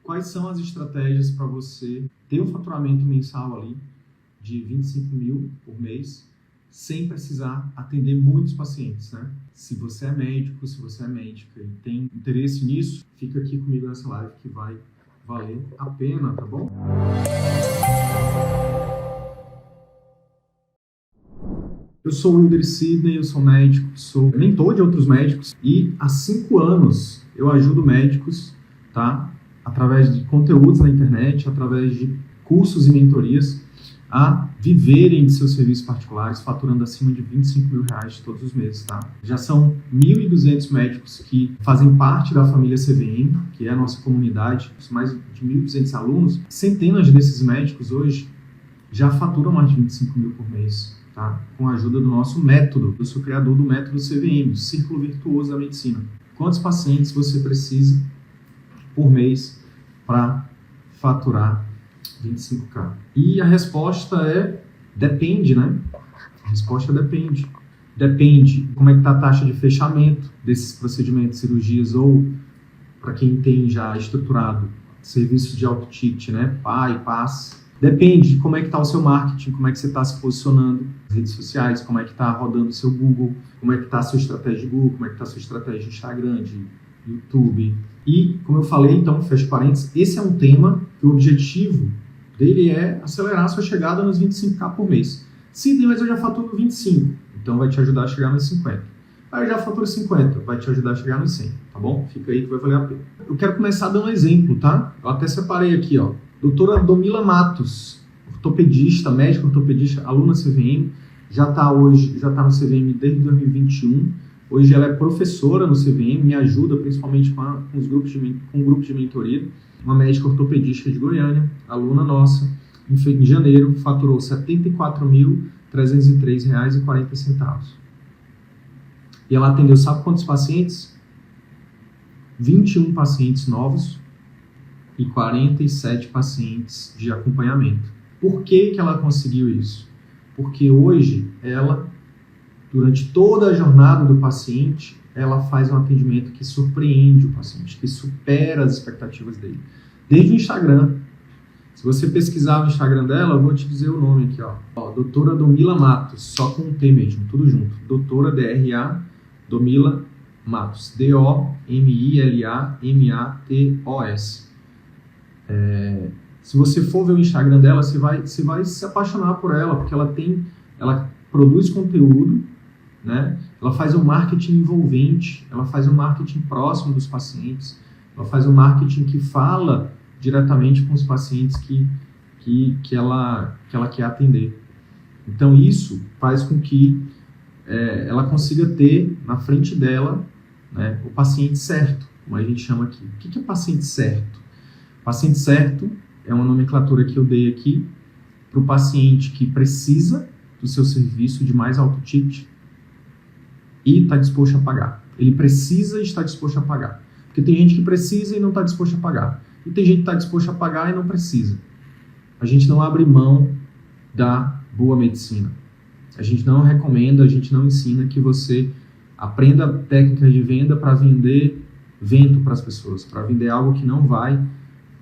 Quais são as estratégias para você ter um faturamento mensal ali de 25 mil por mês, sem precisar atender muitos pacientes, né? Se você é médico, se você é médica e tem interesse nisso, fica aqui comigo nessa live que vai valer a pena, tá bom? Eu sou o Wilder Sidney, eu sou médico, sou mentor de outros médicos e há 5 anos eu ajudo médicos, tá? Através de conteúdos na internet, através de cursos e mentorias, a viverem de seus serviços particulares, faturando acima de 25 mil reais todos os meses, tá? Já são 1.200 médicos que fazem parte da família CVM, que é a nossa comunidade, mais de 1.200 alunos. Centenas desses médicos hoje já faturam mais de 25 mil por mês, tá? Com a ajuda do nosso método. Eu sou criador do método CVM, Círculo Virtuoso da Medicina. Quantos pacientes você precisa por mês para faturar 25K? E a resposta é depende, né? A resposta depende. Depende como é que está a taxa de fechamento desses procedimentos, cirurgias, ou para quem tem já estruturado serviços de alto ticket, né? PAI, PAS. Depende de como é que está o seu marketing, como é que você está se posicionando nas redes sociais, como é que está rodando o seu Google, como é que está a sua estratégia de Google, como é que está a sua estratégia de Instagram, de YouTube. E, como eu falei, então, fecho parênteses, esse é um tema que o objetivo dele é acelerar a sua chegada nos 25K por mês. Se mas eu já faturo 25, então vai te ajudar a chegar nos 50. Aí eu já faturo 50, vai te ajudar a chegar nos 100, tá bom? Fica aí que vai valer a pena. Eu quero começar dando um exemplo, tá? Eu até separei aqui, ó. Doutora Domila Matos, ortopedista, médica ortopedista, aluna CVM, já está no CVM desde 2021. Hoje ela é professora no CVM, me ajuda principalmente com o grupo de mentoria. Uma médica ortopedista de Goiânia, aluna nossa, em janeiro faturou R$ 74.303,40. E ela atendeu, sabe quantos pacientes? 21 pacientes novos e 47 pacientes de acompanhamento. Por que ela conseguiu isso? Porque hoje ela, durante toda a jornada do paciente, ela faz um atendimento que surpreende o paciente, que supera as expectativas dele. Desde o Instagram. Se você pesquisar o Instagram dela, eu vou te dizer o nome aqui, ó. Doutora Domila Matos, só com um T mesmo, tudo junto. Doutora DRA Domila Matos. DOMILAMATOS. Se você for ver o Instagram dela, você vai se apaixonar por ela, porque ela produz conteúdo, né? Ela faz um marketing envolvente, ela faz um marketing próximo dos pacientes, ela faz um marketing que fala diretamente com os pacientes que ela quer atender. Então isso faz com que ela consiga ter na frente dela, né, o paciente certo, como a gente chama aqui. O que é paciente certo? Paciente certo é uma nomenclatura que eu dei aqui para o paciente que precisa do seu serviço de mais alto ticket e está disposto a pagar. Ele precisa e está disposto a pagar. Porque tem gente que precisa e não está disposto a pagar. E tem gente que está disposto a pagar e não precisa. A gente não abre mão da boa medicina. A gente não recomenda, a gente não ensina que você aprenda técnicas de venda para vender vento para as pessoas, para vender algo que não vai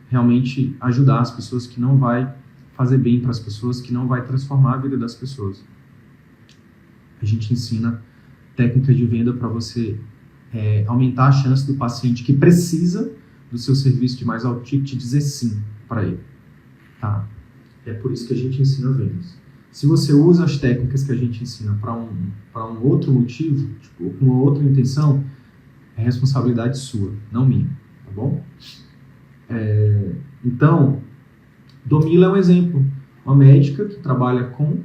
realmente ajudar as pessoas, que não vai fazer bem para as pessoas, que não vai transformar a vida das pessoas. A gente ensina técnicas de venda para você aumentar a chance do paciente que precisa do seu serviço de mais alto ticket dizer sim para ele. Tá? É por isso que a gente ensina vendas. Se você usa as técnicas que a gente ensina para um outro motivo, tipo, com uma outra intenção, é responsabilidade sua, não minha, tá bom? Então, Domila é um exemplo. Uma médica que trabalha com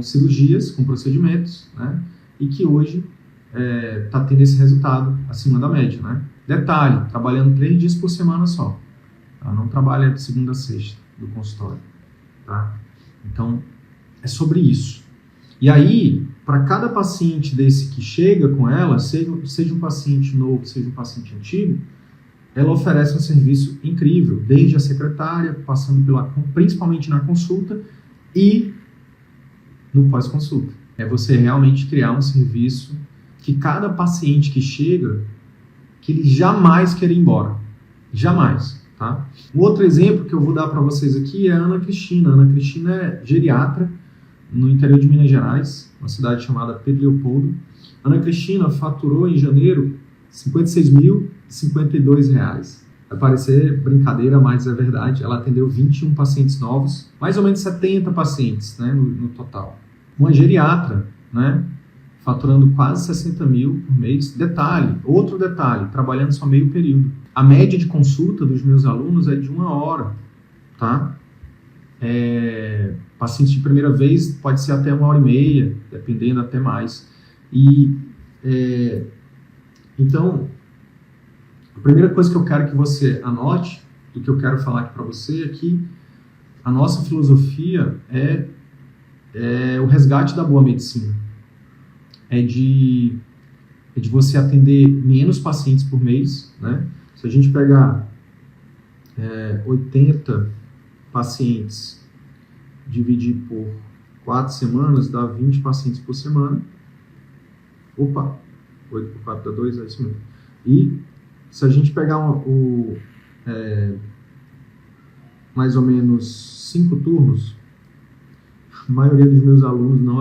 cirurgias, com procedimentos, né? E que hoje está tendo esse resultado acima da média, né? Detalhe, trabalhando 3 dias por semana só. Ela não trabalha de segunda a sexta do consultório, tá? Então, é sobre isso. E aí, para cada paciente desse que chega com ela, seja um paciente novo, seja um paciente antigo, ela oferece um serviço incrível, desde a secretária, passando principalmente na consulta e no pós-consulta. É você realmente criar um serviço que cada paciente que chega, que ele jamais quer ir embora. Jamais, tá? Um outro exemplo que eu vou dar para vocês aqui é a Ana Cristina. A Ana Cristina é geriatra no interior de Minas Gerais, uma cidade chamada Pedro Leopoldo. A Ana Cristina faturou em janeiro R$ 56.052. Vai parecer brincadeira, mas é verdade. Ela atendeu 21 pacientes novos, mais ou menos 70 pacientes, né, no total. Uma geriatra, né, faturando quase 60 mil por mês. Outro detalhe, trabalhando só meio período. A média de consulta dos meus alunos é de 1 hora, tá? Pacientes de primeira vez pode ser até 1h30, dependendo, até mais. Então, a primeira coisa que eu quero que você anote, do que eu quero falar aqui para você, é que a nossa filosofia é o resgate da boa medicina. É de você atender menos pacientes por mês, né? Se a gente pegar 80 pacientes, dividir por 4 semanas, dá 20 pacientes por semana. 8 por 4 dá 2, é isso mesmo. E se a gente pegar mais ou menos 5 turnos, a maioria dos meus alunos não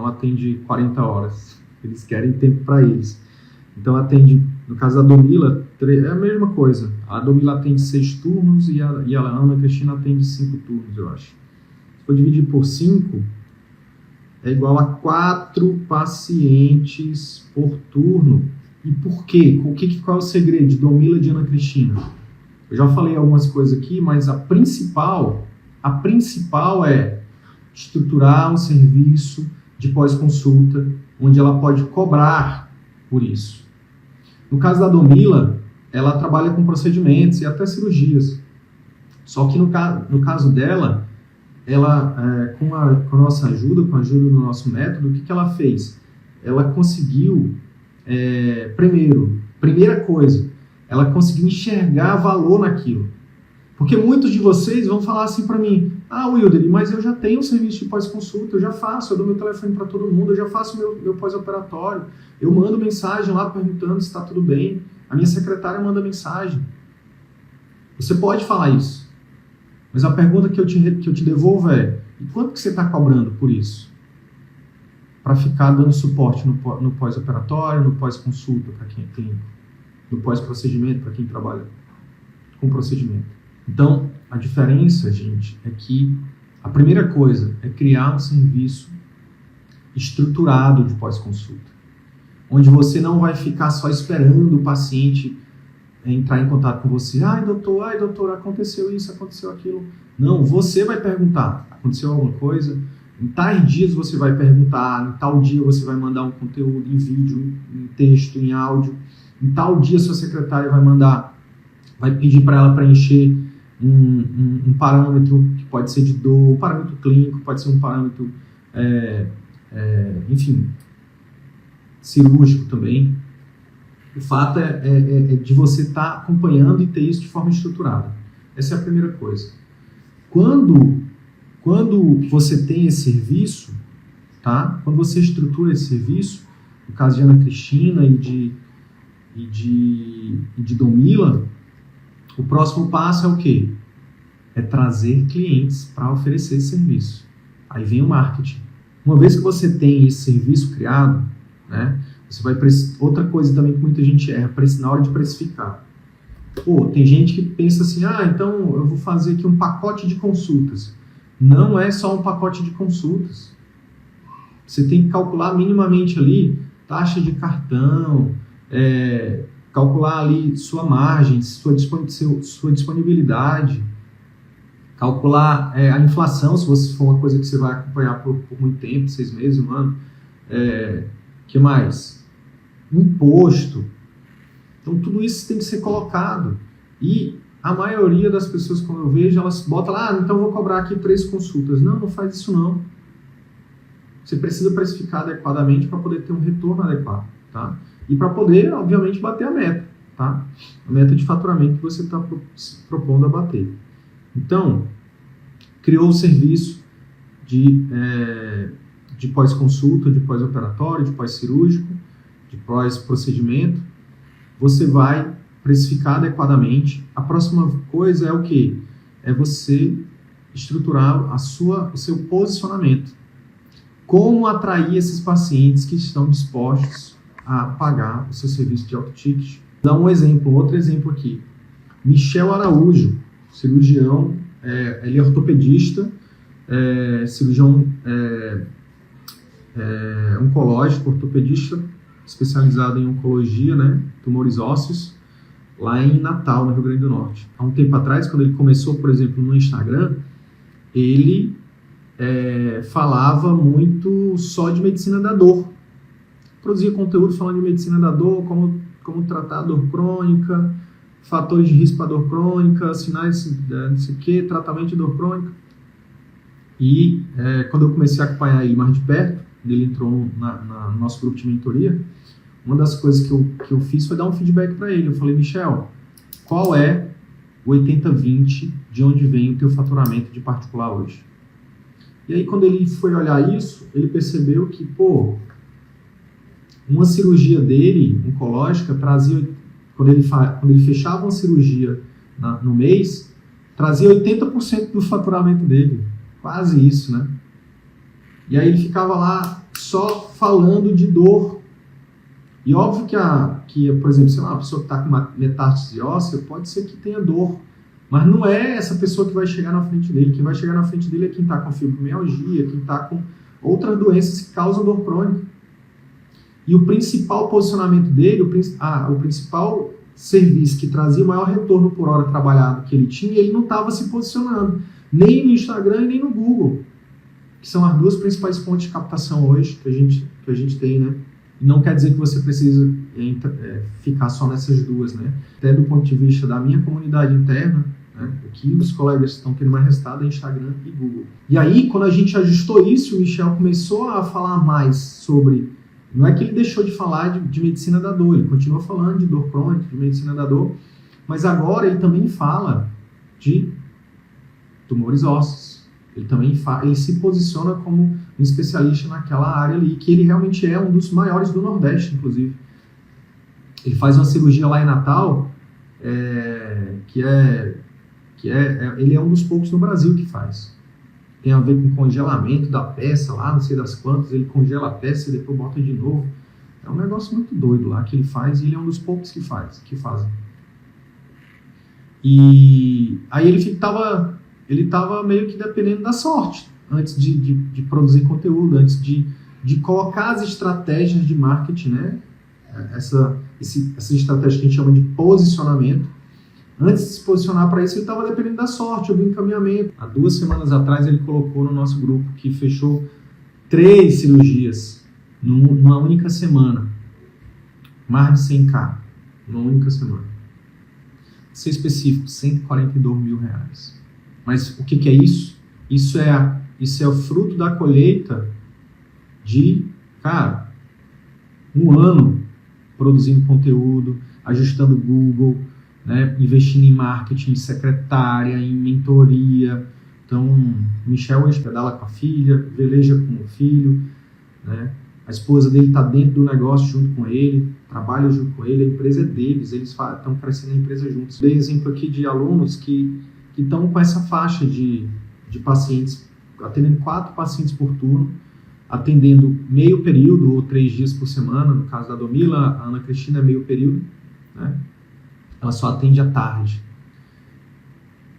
atende 40 horas. Eles querem tempo para eles. Então atende, no caso da Domila, é a mesma coisa. A Domila atende 6 turnos e a Ana Cristina atende 5 turnos, eu acho. Se for dividir por 5, é igual a 4 pacientes por turno. E por quê? Qual é o segredo de Domila e de Ana Cristina? Eu já falei algumas coisas aqui, mas a principal é estruturar um serviço de pós-consulta, onde ela pode cobrar por isso. No caso da Domila, ela trabalha com procedimentos e até cirurgias. Só que no caso dela, ela, com a nossa ajuda, com a ajuda do nosso método, o que ela fez? Ela conseguiu, primeira coisa, ela conseguiu enxergar valor naquilo. Porque muitos de vocês vão falar assim para mim: ah, Wilder, mas eu já tenho um serviço de pós-consulta, eu já faço, eu dou meu telefone para todo mundo, eu já faço meu pós-operatório, eu mando mensagem lá perguntando se está tudo bem, a minha secretária manda mensagem. Você pode falar isso, mas a pergunta que eu te devolvo é: e quanto que você está cobrando por isso? Para ficar dando suporte no pós-operatório, no pós-consulta para quem é clínico, no pós-procedimento para quem trabalha com procedimento. Então, a diferença, gente, é que a primeira coisa é criar um serviço estruturado de pós-consulta, onde você não vai ficar só esperando o paciente entrar em contato com você. Ai, doutor, aconteceu isso, aconteceu aquilo. Não, você vai perguntar: aconteceu alguma coisa? Em tais dias você vai perguntar, em tal dia você vai mandar um conteúdo em vídeo, em texto, em áudio. Em tal dia sua secretária vai pedir para ela preencher um parâmetro que pode ser de dor, um parâmetro clínico, pode ser um parâmetro, cirúrgico também. O fato é de você estar acompanhando e ter isso de forma estruturada. Essa é a primeira coisa. Quando você tem esse serviço, tá? Quando você estrutura esse serviço, no caso de Ana Cristina e de Domila, o próximo passo é o quê? É trazer clientes para oferecer esse serviço. Aí vem o marketing. Uma vez que você tem esse serviço criado, né, você vai outra coisa também que muita gente erra, na hora de precificar. Tem gente que pensa assim: então eu vou fazer aqui um pacote de consultas. Não é só um pacote de consultas. Você tem que calcular minimamente ali taxa de cartão, calcular ali sua margem, sua disponibilidade, calcular a inflação, se for uma coisa que você vai acompanhar por muito tempo, 6 meses, 1 ano. Que mais? Imposto. Então, tudo isso tem que ser colocado. E a maioria das pessoas, como eu vejo, elas botam lá: então eu vou cobrar aqui 3 consultas. Não faz isso não. Você precisa precificar adequadamente para poder ter um retorno adequado, tá? E para poder, obviamente, bater a meta, tá? A meta de faturamento que você está se propondo a bater. Então, criou o serviço de pós-consulta, de pós-operatório, de pós-cirúrgico, de pós-procedimento. Você vai precificar adequadamente. A próxima coisa é o quê? É você estruturar o seu posicionamento. Como atrair esses pacientes que estão dispostos a pagar o seu serviço de alto ticket. Vou dar um exemplo, outro exemplo aqui. Michel Araújo, cirurgião, ele é ortopedista, cirurgião oncológico, ortopedista especializado em oncologia, né, tumores ósseos, lá em Natal, no Rio Grande do Norte. Há um tempo atrás, quando ele começou, por exemplo, no Instagram, ele falava muito só de medicina da dor. Produzia conteúdo falando de medicina da dor, como tratar a dor crônica, fatores de risco para dor crônica, sinais, não sei o que, tratamento de dor crônica. E quando eu comecei a acompanhar ele mais de perto, ele entrou no nosso grupo de mentoria, uma das coisas que eu fiz foi dar um feedback para ele. Eu falei, Michel, qual é o 80-20 de onde vem o teu faturamento de particular hoje? E aí, quando ele foi olhar isso, ele percebeu que, uma cirurgia dele, oncológica, trazia, quando ele fechava uma cirurgia no mês, trazia 80% do faturamento dele. Quase isso, né? E aí ele ficava lá só falando de dor. E óbvio que por exemplo, sei lá, uma pessoa que está com uma metástase óssea, pode ser que tenha dor. Mas não é essa pessoa que vai chegar na frente dele. Quem vai chegar na frente dele é quem está com fibromialgia, quem está com outras doenças que causam dor crônica. E o principal posicionamento dele, o principal serviço que trazia o maior retorno por hora trabalhado que ele tinha, ele não estava se posicionando. Nem no Instagram e nem no Google. Que são as duas principais fontes de captação hoje que a gente tem, né? E não quer dizer que você precisa ficar só nessas duas, né? Até do ponto de vista da minha comunidade interna, né? Aqui os colegas estão tendo mais resultado é Instagram e Google. E aí, quando a gente ajustou isso, o Michel começou a falar mais sobre... Não é que ele deixou de falar de medicina da dor, ele continua falando de dor crônica, de medicina da dor, mas agora ele também fala de tumores ósseos. Ele se posiciona como um especialista naquela área ali, que ele realmente é um dos maiores do Nordeste, inclusive. Ele faz uma cirurgia lá em Natal, ele é um dos poucos no Brasil que faz. Tem a ver com congelamento da peça lá, não sei das quantas, ele congela a peça e depois bota de novo. É um negócio muito doido lá que ele faz, e ele é um dos poucos que fazem. E aí ele estava meio que dependendo da sorte, antes de produzir conteúdo, antes de colocar as estratégias de marketing, né? Essa estratégia que a gente chama de posicionamento. Antes de se posicionar para isso, ele estava dependendo da sorte, do encaminhamento. Há 2 semanas atrás, ele colocou no nosso grupo que fechou 3 cirurgias numa única semana. Mais de 100K, numa única semana. Ser específico, R$142 mil. Mas o que é isso? Isso é o fruto da colheita de, cara, 1 ano produzindo conteúdo, ajustando o Google, né, investindo em marketing, em secretária, em mentoria. Então, Michel hoje pedala com a filha, veleja com o filho, né? A esposa dele está dentro do negócio junto com ele, trabalha junto com ele, a empresa é deles, eles estão crescendo a empresa juntos. Dei exemplo aqui de alunos que estão com essa faixa de pacientes, atendendo 4 pacientes por turno, atendendo meio período ou 3 dias por semana. No caso da Domila, a Ana Cristina é meio período, né? Ela só atende à tarde.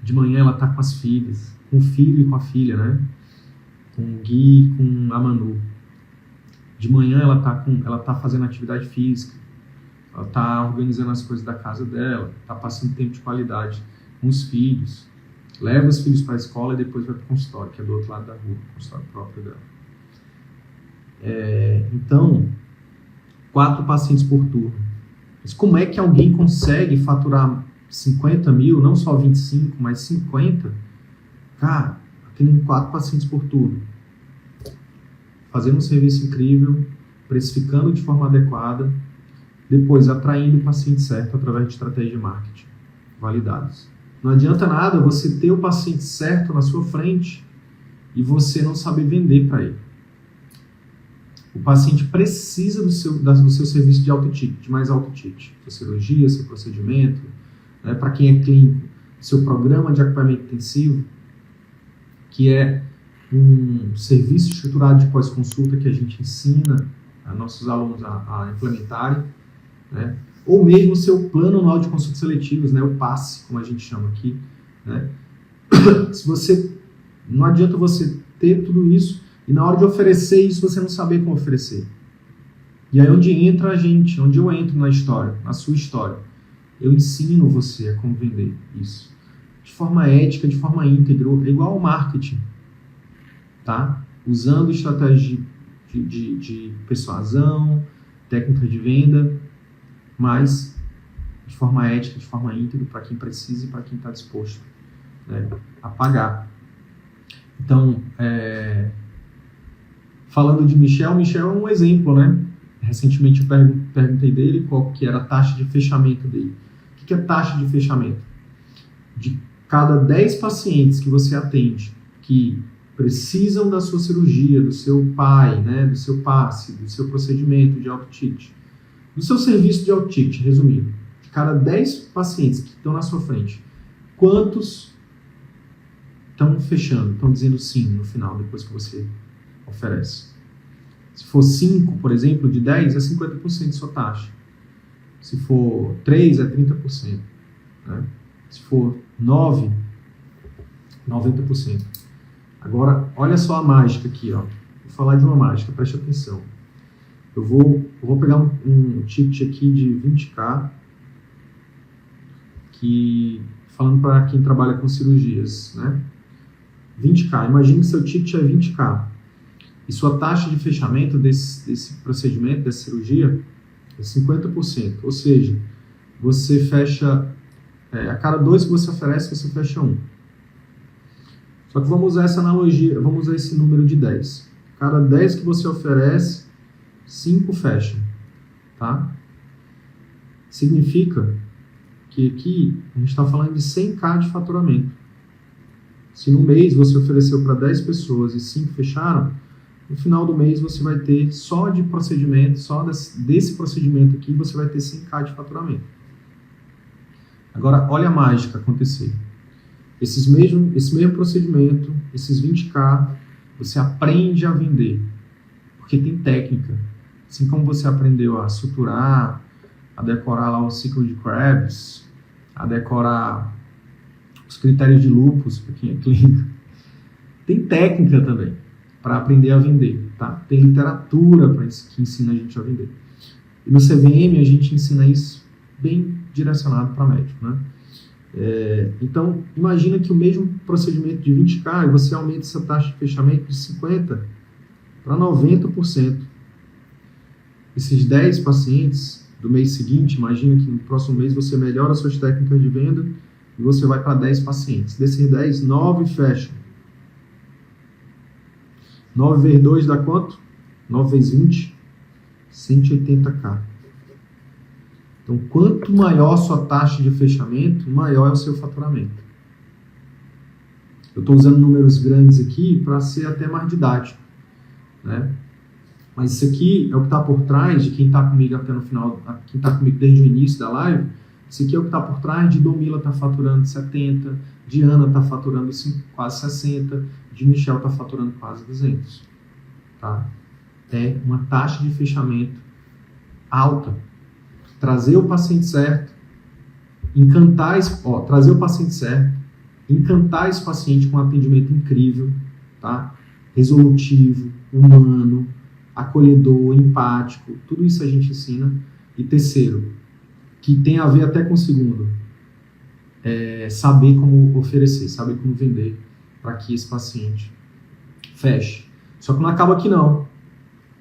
De manhã ela está com as filhas, com o filho e com a filha, né? Com o Gui e com a Manu. De manhã ela tá fazendo atividade física, ela está organizando as coisas da casa dela, está passando tempo de qualidade com os filhos, leva os filhos para a escola e depois vai para o consultório, que é do outro lado da rua, o consultório próprio dela. Então, 4 pacientes por turno. Mas como é que alguém consegue faturar 50 mil, não só 25, mas 50? Cara, atendendo 4 pacientes por turno. Fazendo um serviço incrível, precificando de forma adequada, depois atraindo o paciente certo através de estratégia de marketing validadas. Não adianta nada você ter o paciente certo na sua frente e você não saber vender para ele. O paciente precisa do seu serviço de alto ticket, de mais alto ticket. Sua cirurgia, seu procedimento, né? Para quem é clínico, seu programa de acompanhamento intensivo, que é um serviço estruturado de pós-consulta que a gente ensina a nossos alunos a implementarem, né? Ou mesmo o seu plano anual de consultas seletivas, né? O PASSE, como a gente chama aqui, né? Não adianta você ter tudo isso e na hora de oferecer isso você não saber como oferecer. E aí onde entra a gente, onde eu entro na história, na sua história. Eu ensino você a como vender isso. De forma ética, de forma íntegra, é igual ao marketing. Tá? Usando estratégias de persuasão, técnica de venda, mas de forma ética, de forma íntegra, para quem precisa e para quem está disposto, né, a pagar. Então, falando de Michel é um exemplo, né? Recentemente eu perguntei dele qual que era a taxa de fechamento dele. O que é taxa de fechamento? De cada 10 pacientes que você atende, que precisam da sua cirurgia, do seu pai, né, do seu passe, do seu procedimento de alto ticket, do seu serviço de alto ticket, resumindo, de cada 10 pacientes que estão na sua frente, quantos estão fechando, estão dizendo sim no final, depois que você oferece? Se for 5, por exemplo, de 10, é 50% de sua taxa. Se for 3, é 30%. Né? Se for 9, 90%. Agora, olha só a mágica aqui, ó. Vou falar de uma mágica, preste atenção. Eu vou pegar um ticket aqui de 20k, falando para quem trabalha com cirurgias, né? 20k, imagine que seu ticket é 20k. E sua taxa de fechamento desse procedimento, dessa cirurgia, é 50%. Ou seja, você fecha, a cada 2 que você oferece, você fecha 1. Só que vamos usar essa analogia, vamos usar esse número de 10. Cada 10 que você oferece, 5 fecham. Tá? Significa que aqui a gente está falando de 100k de faturamento. Se no mês você ofereceu para 10 pessoas e 5 fecharam, no final do mês você vai ter só de procedimento, só desse procedimento aqui, você vai ter 100k de faturamento. Agora, olha a mágica acontecer. Esse mesmo procedimento, esses 20k, você aprende a vender, porque tem técnica. Assim como você aprendeu a suturar, a decorar lá o ciclo de Krebs, a decorar os critérios de lupus, para quem é clínico, tem técnica também para aprender a vender, tá? Tem literatura que ensina a gente a vender. E no CVM a gente ensina isso bem direcionado para médico, né? Então, imagina que o mesmo procedimento de 20k, você aumenta essa taxa de fechamento de 50% para 90%. Esses 10 pacientes do mês seguinte, imagina que no próximo mês você melhora suas técnicas de venda e você vai para 10 pacientes. Desses 10, 9 fecham. 9 vezes 2 dá quanto? 9 vezes 20? 180k. Então, quanto maior a sua taxa de fechamento, maior é o seu faturamento. Eu estou usando números grandes aqui para ser até mais didático, né? Mas isso aqui é o que está por trás de quem está comigo até no final, quem está comigo desde o início da live. Isso aqui é o que está por trás de Domila está faturando 70, de Ana está faturando quase 60, de Michel está faturando quase 200. Tá? É uma taxa de fechamento alta. Trazer o paciente certo, trazer o paciente certo, encantar esse paciente com um atendimento incrível, tá? Resolutivo, humano, acolhedor, empático, tudo isso a gente ensina. E terceiro, que tem a ver até com o segundo, saber como oferecer, saber como vender para que esse paciente feche. Só que não acaba aqui não.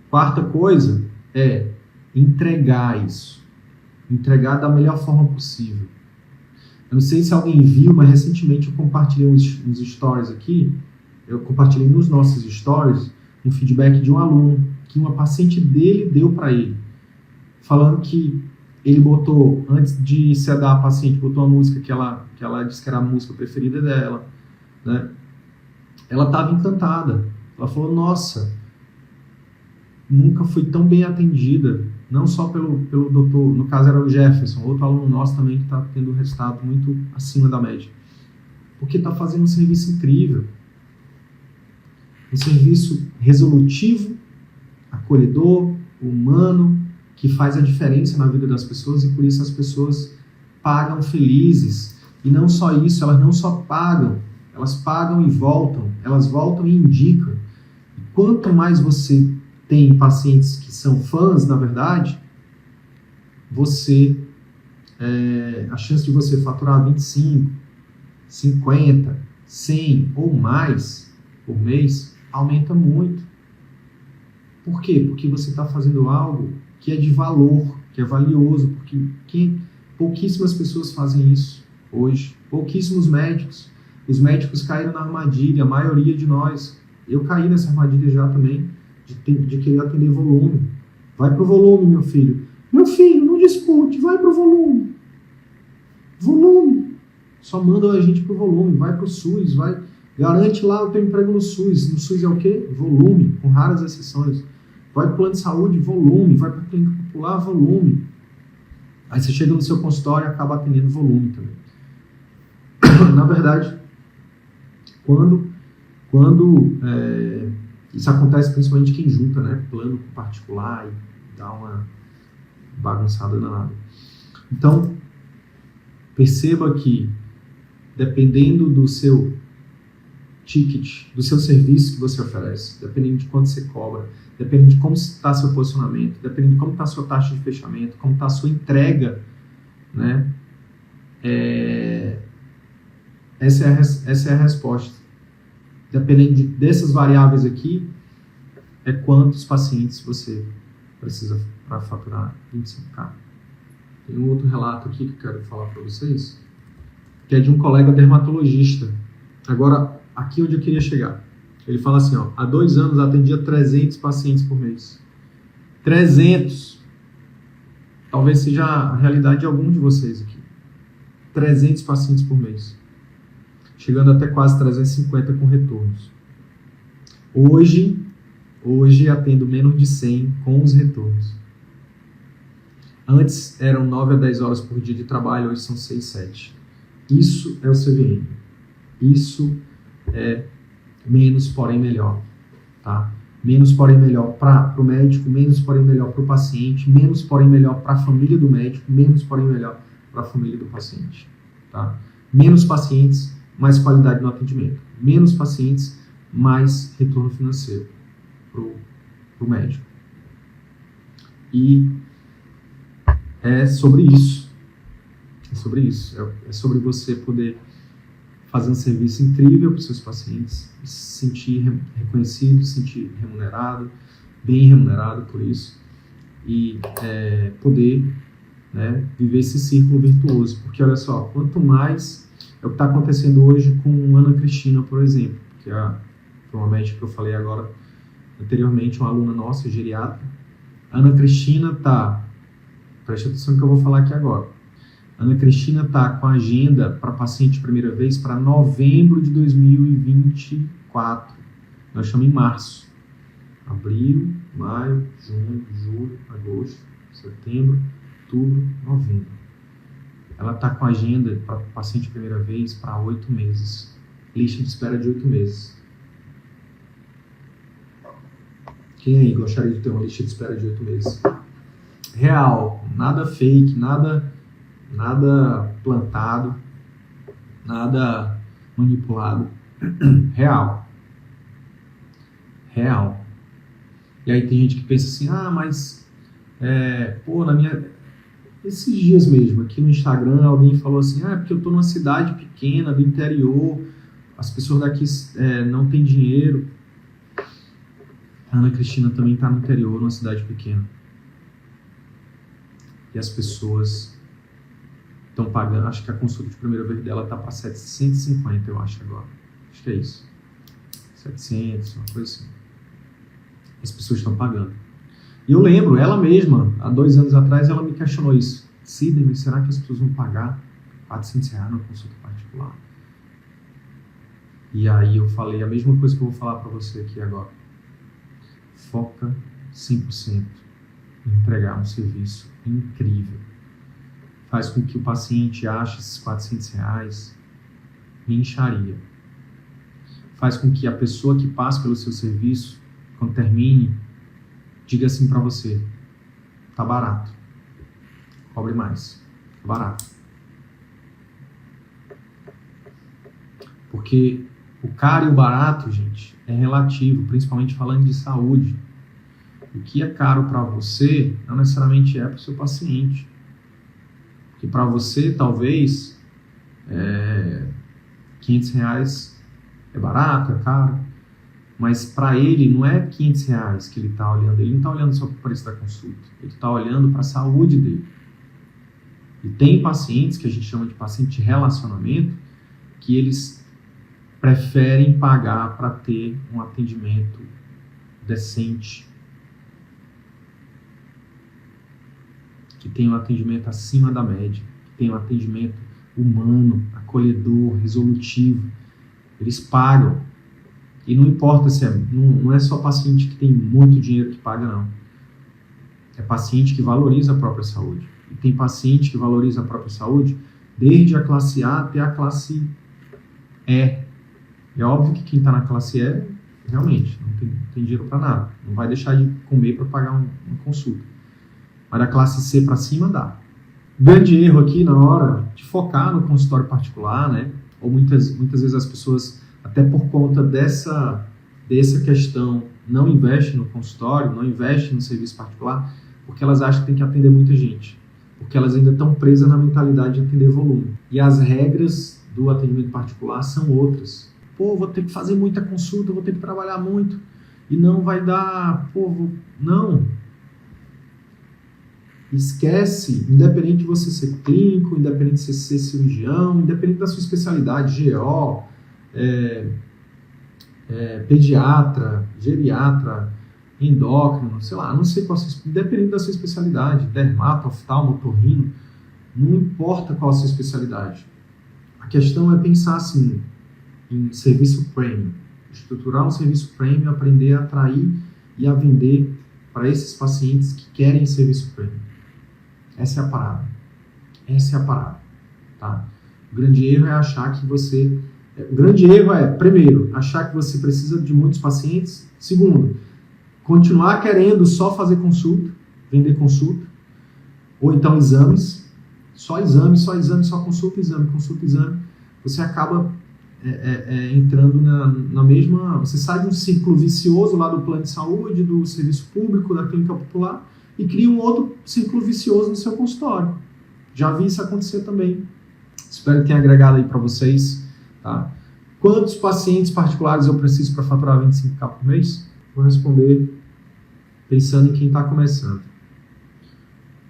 Quarta coisa é entregar isso. Entregar da melhor forma possível. Eu não sei se alguém viu, mas recentemente eu compartilhei uns stories aqui, eu compartilhei nos nossos stories um feedback de um aluno que uma paciente dele deu para ele, falando que ele botou, antes de sedar a paciente, botou uma música que ela disse que era a música preferida dela, né? Ela estava encantada. Ela falou, nossa, nunca fui tão bem atendida, não só pelo doutor, no caso era o Jefferson, outro aluno nosso também que está tendo um resultado muito acima da média, porque está fazendo um serviço incrível, um serviço resolutivo, acolhedor, humano, que faz a diferença na vida das pessoas, e por isso as pessoas pagam felizes. E não só isso, elas não só pagam, elas pagam e voltam, elas voltam e indicam. E quanto mais você tem pacientes que são fãs, na verdade, a chance de você faturar 25, 50, 100 ou mais por mês aumenta muito. Por quê? Porque você está fazendo algo que é de valor, que é valioso, porque pouquíssimas pessoas fazem isso hoje, pouquíssimos médicos. Os médicos caíram na armadilha, a maioria de nós. Eu caí nessa armadilha já também, de querer atender volume. Vai pro volume, meu filho. Meu filho, não discute, vai pro volume. Volume. Só mandam a gente pro volume, vai pro SUS, vai, garante lá o teu emprego no SUS. No SUS é o quê? Volume, com raras exceções. Vai pro plano de saúde, volume. Vai pra clínica popular, volume. Aí você chega no seu consultório e acaba atendendo volume também. Na verdade, quando isso acontece principalmente quem junta, né, plano com particular e dá uma bagunçada danada. Então, perceba que dependendo do seu ticket, do seu serviço que você oferece, dependendo de quanto você cobra, dependendo de como está seu posicionamento, dependendo de como está a sua taxa de fechamento, como está a sua entrega, né, essa é a resposta. Dependendo dessas variáveis aqui, é quantos pacientes você precisa para faturar 25K. Tem um outro relato aqui que eu quero falar para vocês, que é de um colega dermatologista. Agora, aqui onde eu queria chegar. Ele fala assim, ó, há 2 anos atendia 300 pacientes por mês. 300! Talvez seja a realidade de algum de vocês aqui. 300 pacientes por mês. Chegando até quase 350 com retornos. Hoje atendo menos de 100 com os retornos. Antes eram 9 a 10 horas por dia de trabalho, hoje são 6, 7. Isso é o CVM. Isso é menos, porém melhor. Tá? Menos, porém melhor para o médico, menos, porém melhor para o paciente, menos, porém melhor para a família do médico, menos, porém melhor para a família do paciente. Tá? Menos pacientes, mais qualidade no atendimento. Menos pacientes, mais retorno financeiro para o médico. E é sobre isso. É sobre isso. É sobre você poder fazer um serviço incrível para os seus pacientes, se sentir reconhecido, se sentir remunerado, bem remunerado por isso, e poder, né, viver esse círculo virtuoso. Porque, olha só, quanto mais... É o que está acontecendo hoje com Ana Cristina, por exemplo, que foi uma médica que eu falei agora anteriormente, uma aluna nossa, geriatra. Ana Cristina está... Preste atenção no que eu vou falar aqui agora. Ana Cristina está com a agenda para paciente de primeira vez para novembro de 2024. Nós estamos em março. Abril, maio, junho, julho, agosto, setembro, outubro, novembro. Ela está com a agenda para paciente de primeira vez para 8 meses. Lista de espera de 8 meses. Quem aí gostaria de ter uma lista de espera de 8 meses? Real, nada fake, nada plantado, nada manipulado. Real. E aí tem gente que pensa assim, mas esses dias mesmo, aqui no Instagram, alguém falou assim, porque eu tô numa cidade pequena, do interior, as pessoas daqui não têm dinheiro. A Ana Cristina também está no interior, numa cidade pequena. E as pessoas estão pagando, acho que a consulta de primeira vez dela está para 750, eu acho agora. Acho que é isso. 700, uma coisa assim. As pessoas estão pagando. E eu lembro, ela mesma, há 2 anos atrás, ela me questionou isso. Sidney, mas será que as pessoas vão pagar R$400 na consulta particular? E aí eu falei a mesma coisa que eu vou falar para você aqui agora. Foca 100% em entregar um serviço incrível. Faz com que o paciente ache esses R$400 mixaria. Faz com que a pessoa que passa pelo seu serviço, quando termine, diga assim para você: tá barato, cobre mais, tá barato. Porque o caro e o barato, gente, é relativo, principalmente falando de saúde. O que é caro para você não necessariamente é para o seu paciente. Porque para você, talvez, R$500 é barato, é caro. Mas para ele, não é R$500 que ele está olhando. Ele não está olhando só para o preço da consulta. Ele está olhando para a saúde dele. E tem pacientes, que a gente chama de paciente de relacionamento, que eles preferem pagar para ter um atendimento decente, que tem um atendimento acima da média, que tem um atendimento humano, acolhedor, resolutivo. Eles pagam. E não importa se não é só paciente que tem muito dinheiro que paga, não. É paciente que valoriza a própria saúde. E tem paciente que valoriza a própria saúde desde a classe A até a classe E. É óbvio que quem está na classe E, realmente, não tem dinheiro para nada. Não vai deixar de comer para pagar uma consulta. Mas da classe C para cima dá. Grande erro aqui na hora de focar no consultório particular, né? Ou muitas vezes as pessoas, até por conta dessa questão, não investem no consultório, não investem no serviço particular, porque elas acham que tem que atender muita gente. Porque elas ainda estão presas na mentalidade de atender volume. E as regras do atendimento particular são outras. Pô, vou ter que fazer muita consulta, vou ter que trabalhar muito, e não vai dar, não. Esquece, independente de você ser clínico, independente de você ser cirurgião, independente da sua especialidade, GO, pediatra, geriatra, endócrino, sei lá, não sei qual, independente da sua especialidade, dermato, oftalmo, otorrino, não importa qual a sua especialidade. A questão é pensar assim, em serviço premium, estruturar um serviço premium, aprender a atrair e a vender para esses pacientes que querem serviço premium. Essa é a parada. Essa é a parada. Tá? O grande erro é achar que você... O grande erro é, primeiro, achar que você precisa de muitos pacientes. Segundo, continuar querendo só fazer consulta, vender consulta. Ou então exames. Só exame, só consulta, exame. Você acaba entrando na mesma... Você sai de um círculo vicioso lá do plano de saúde, do serviço público, da clínica popular, e cria um outro círculo vicioso no seu consultório. Já vi isso acontecer também. Espero que tenha agregado aí para vocês. Tá? Quantos pacientes particulares eu preciso para faturar 25k por mês? Vou responder pensando em quem está começando.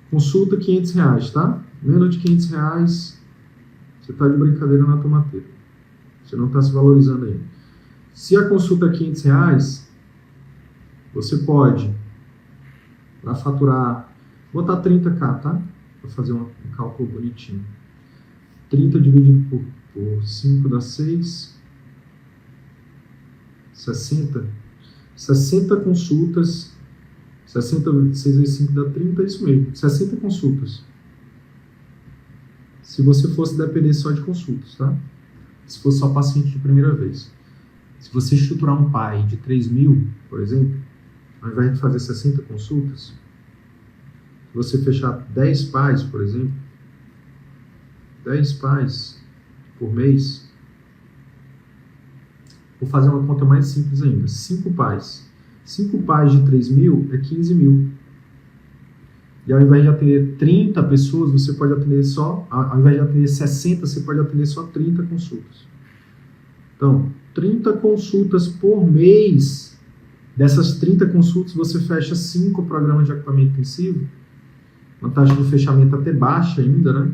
Consulta R$500, tá? Menos de R$500, você está de brincadeira na tomateira. Você não está se valorizando ainda. Se a consulta é R$500, você pode, para faturar, botar 30k, tá? Para fazer um cálculo bonitinho. 30 dividido por 5 dá 6. 60. 60 consultas. 60 6 vezes 5 dá 30, é isso mesmo. 60 consultas. Se você fosse depender só de consultas, tá? Se fosse só paciente de primeira vez. Se você estruturar um PAI de 3.000, por exemplo, ao invés de fazer 60 consultas, se você fechar 10 PAIs, por exemplo, 10 PAIs por mês, vou fazer uma conta mais simples ainda, 5 PAIs. 5 PAIs de 3.000 é 15.000. E ao invés de atender 30 pessoas, você pode atender só, ao invés de atender 60, você pode atender só 30 consultas. Então, 30 consultas por mês. Dessas 30 consultas, você fecha 5 programas de acompanhamento intensivo. Uma taxa de fechamento até baixa ainda, né?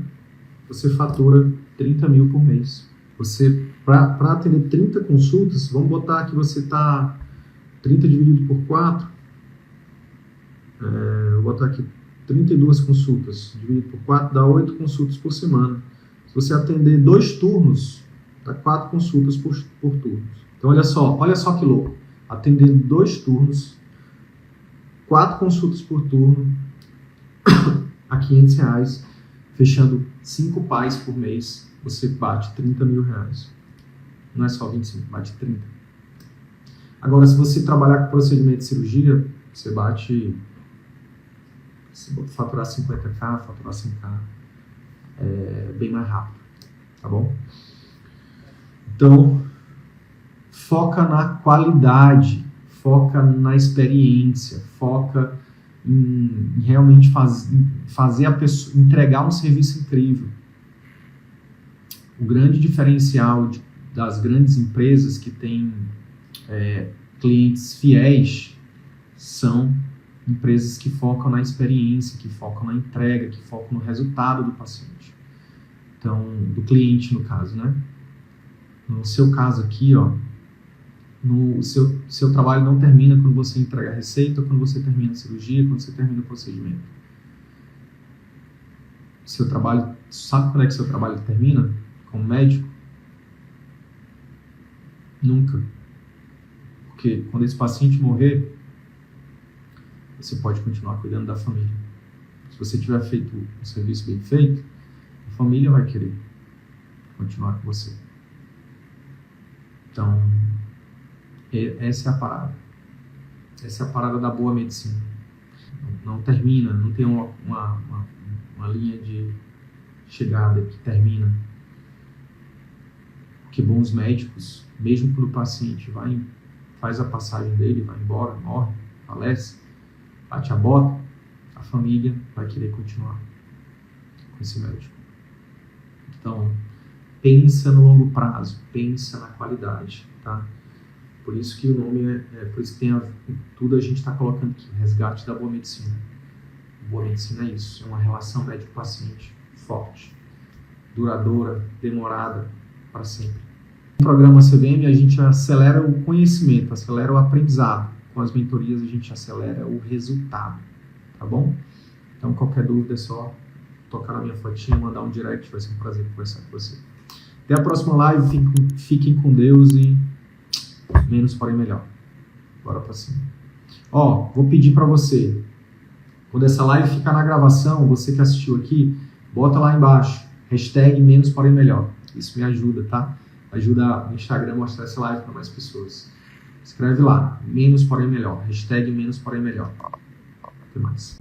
Você fatura 30.000 por mês. Você, para atender 30 consultas, vamos botar que você está 30 dividido por 4. Vou botar aqui 32 consultas dividido por 4 dá 8 consultas por semana. Se você atender 2 turnos, dá 4 consultas por turno. Então olha só que louco. Atendendo 2 turnos, 4 consultas por turno a R$500, fechando 5 PAs por mês, você bate R$30 mil. Não é só 25, bate 30. Agora, se você trabalhar com procedimento de cirurgia, você bate, se faturar 50k, faturar 100k, bem mais rápido, tá bom? Então, foca na qualidade, foca na experiência, foca em realmente fazer a pessoa entregar um serviço incrível. O grande diferencial das grandes empresas que têm clientes fiéis são empresas que focam na experiência, que focam na entrega, que focam no resultado do paciente. Então, do cliente, no caso, né? No seu caso aqui, ó, no seu trabalho não termina quando você entrega a receita, quando você termina a cirurgia, quando você termina o procedimento. Seu trabalho, sabe quando é que seu trabalho termina como médico? Nunca. Porque quando esse paciente morrer, você pode continuar cuidando da família. Se você tiver feito um serviço bem feito, a família vai querer continuar com você. Então, essa é a parada. Essa é a parada da boa medicina. Não termina, não tem uma linha de chegada que termina. Porque bons médicos, mesmo quando o paciente faz a passagem dele, vai embora, morre, falece, bate a bota, a família vai querer continuar com esse médico. Então, pensa no longo prazo, pensa na qualidade, tá? Por isso que o nome por isso que tem tudo a gente está colocando aqui, resgate da boa medicina. Boa medicina é isso, é uma relação médico-paciente forte, duradoura, demorada, para sempre. No programa CVM a gente acelera o conhecimento, acelera o aprendizado. Com as mentorias a gente acelera o resultado, tá bom? Então qualquer dúvida é só tocar na minha fotinha, mandar um direct, vai ser um prazer conversar com você. Até a próxima live, fiquem com Deus e menos porém melhor. Bora pra cima. Ó, vou pedir pra você, quando essa live ficar na gravação, você que assistiu aqui, bota lá embaixo, hashtag menos porém melhor. Isso me ajuda, tá? Ajuda o Instagram a mostrar essa live para mais pessoas. Escreve lá, menos porém melhor, hashtag menos porém melhor. Até mais.